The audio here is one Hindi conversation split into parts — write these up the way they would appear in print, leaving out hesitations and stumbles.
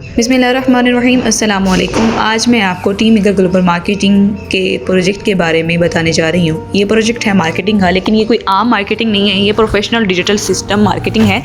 बिस्मिल्लाहिर्रहमानिर्रहीम, अस्सलाम वालेकुम। आज मैं आपको टीम ईगल ग्लोबल मार्केटिंग के प्रोजेक्ट के बारे में बताने जा रही हूँ। ये प्रोजेक्ट है मार्केटिंग का, लेकिन ये कोई आम मार्केटिंग नहीं है, ये प्रोफेशनल डिजिटल सिस्टम मार्केटिंग है।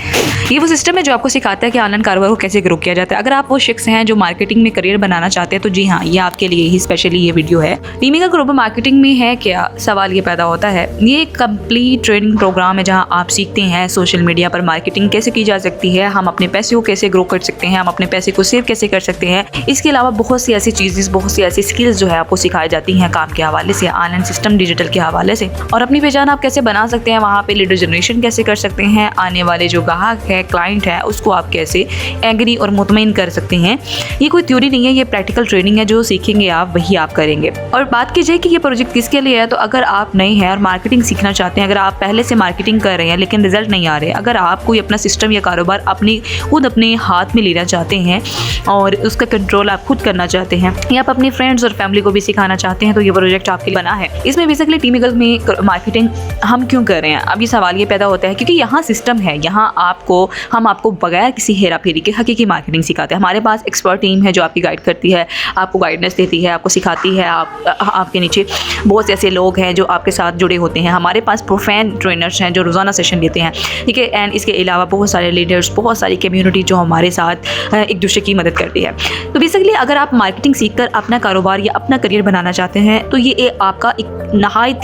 ये वो सिस्टम है जो आपको सिखाता है कि ऑनलाइन कारोबार को कैसे ग्रो किया जाता है। अगर आप वो शख्स हैं जो मार्केटिंग में करियर बनाना चाहते हैं तो जी हाँ, ये आपके लिए ही स्पेशली ये वीडियो है। टीम ईगल ग्लोबल मार्केटिंग में है क्या, सवाल ये पैदा होता है। ये एक कंप्लीट ट्रेनिंग प्रोग्राम है जहाँ आप सीखते हैं सोशल मीडिया पर मार्केटिंग कैसे की जा सकती है, हम अपने पैसे को कैसे ग्रो कर सकते हैं, हम अपने पैसे को सेव कैसे कर सकते हैं। इसके अलावा बहुत सी ऐसी चीज़ें, बहुत सी ऐसी स्किल्स जो है आपको सिखाई जाती हैं काम के हवाले से, ऑनलाइन सिस्टम डिजिटल के हवाले से। और अपनी पहचान आप कैसे बना सकते हैं, वहाँ पे लीडर जनरेशन कैसे कर सकते हैं, आने वाले जो ग्राहक है, क्लाइंट है, उसको आप कैसे एग्री और मुतमईन कर सकते हैं। ये कोई थ्योरी नहीं है, ये प्रैक्टिकल ट्रेनिंग है। जो सीखेंगे आप वही आप करेंगे। और बात की जाए कि ये प्रोजेक्ट किसके लिए है, तो अगर आप नए हैं और मार्केटिंग सीखना चाहते हैं, अगर आप पहले से मार्केटिंग कर रहे हैं लेकिन रिजल्ट नहीं आ रहे, अगर आप कोई अपना सिस्टम या कारोबार खुद अपने हाथ में लेना चाहते हैं और उसका कंट्रोल आप खुद करना चाहते हैं, या आप अपने फ्रेंड्स और फैमिली को भी सिखाना चाहते हैं, तो ये प्रोजेक्ट आपके लिए बना है। इसमें बेसिकली टीम ईगल में मार्केटिंग हम क्यों कर रहे हैं, अब ये सवाल ये पैदा होता है क्योंकि यहाँ सिस्टम है, यहाँ हम आपको बगैर किसी हेरा फेरी के हकीकी मार्केटिंग सिखाते हैं। हमारे पास एक्सपर्ट टीम है जो आपकी गाइड करती है, आपको गाइडेंस देती है, आपको सिखाती है। आपके नीचे बहुत से ऐसे लोग हैं जो आपके साथ जुड़े होते हैं। हमारे पास प्रोफेशनल ट्रेनर्स हैं जो रोज़ाना सेशन लेते हैं, ठीक है। एंड इसके अलावा बहुत सारे लीडर्स, बहुत सारी कम्युनिटी जो हमारे साथ एक दूसरे की मदद करती है। तो बेसिकली अगर आप मार्केटिंग सीखकर अपना कारोबार या अपना करियर बनाना चाहते हैं तो ये आपका एक नहायत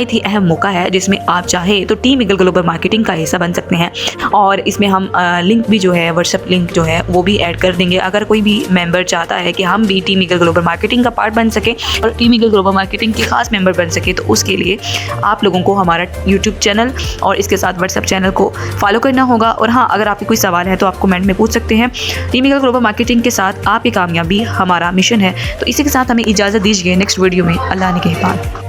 ही अहम मौका है, जिसमें आप चाहे तो टीम ईगल ग्लोबल मार्केटिंग का हिस्सा बन सकते हैं। और इसमें हम लिंक भी जो है, व्हाट्सएप लिंक जो है वो भी ऐड कर देंगे। अगर कोई भी मेंबर चाहता है कि हम भी टीम ईगल ग्लोबल मार्केटिंग का पार्ट बन सके और टीम ईगल ग्लोबल मार्केटिंग के खास मेंबर बन सके, तो उसके लिए आप लोगों को हमारा यूट्यूब चैनल और इसके साथ व्हाट्सएप चैनल को फॉलो करना होगा। और हाँ, अगर आपके कोई सवाल है तो आप कमेंट में पूछ सकते हैं। टीम ईगल ग्लोबल मार्केटिंग के साथ आपकी कामयाबी हमारा मिशन है। तो इसी के साथ हमें इजाज़त दीजिए। नेक्स्ट वीडियो में अल्लाह ने के हिफाज़त।